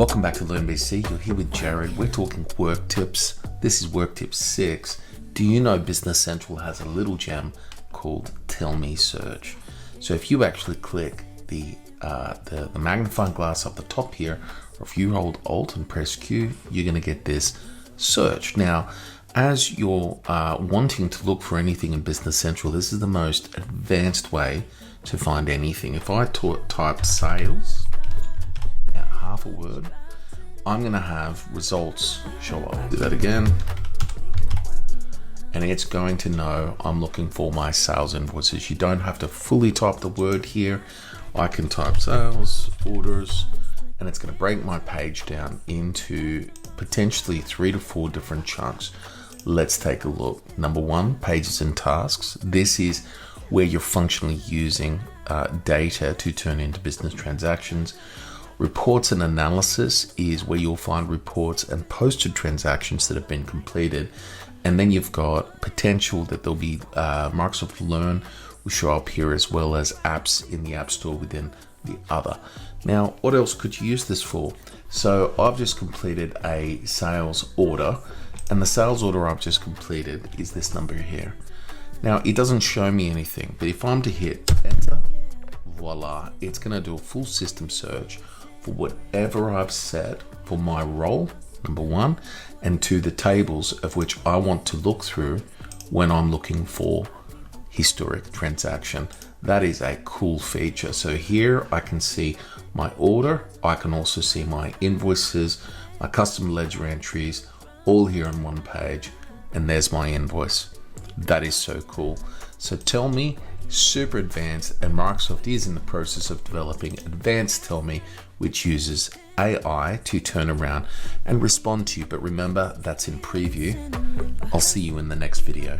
Welcome back to Learn BC. You're here with Jared. We're talking work tips. This is work tip 6. Do you know Business Central has a little gem called Tell Me Search? So if you actually click the magnifying glass up the top here, or if you hold Alt and press Q, you're going to get this search. Now, as you're wanting to look for anything in Business Central, this is the most advanced way to find anything. If I type sales, half a word, I'm going to have results show up. Do that again. And it's going to know I'm looking for my sales invoices. You don't have to fully type the word here. I can type sales, orders, and it's going to break my page down into potentially 3 to 4 different chunks. Let's take a look. Number 1, pages and tasks. This is where you're functionally using data to turn into business transactions. Reports and analysis is where you'll find reports and posted transactions that have been completed. And then you've got potential that there'll be Microsoft Learn will show up here, as well as apps in the App Store within the other. Now, what else could you use this for? So I've just completed a sales order, and the sales order I've just completed is this number here. Now, it doesn't show me anything, but if I'm to hit enter, voila, it's going to do a full system search for whatever I've set for my role, number 1, and 2, the tables of which I want to look through when I'm looking for historic transaction. That is a cool feature. So here I can see my order. I can also see my invoices, my customer ledger entries, all here on one page. And there's my invoice. That is so cool. So Tell Me, super advanced, and Microsoft is in the process of developing advanced Tell Me, which uses AI to turn around and respond to you. But remember, that's in preview. I'll see you in the next video.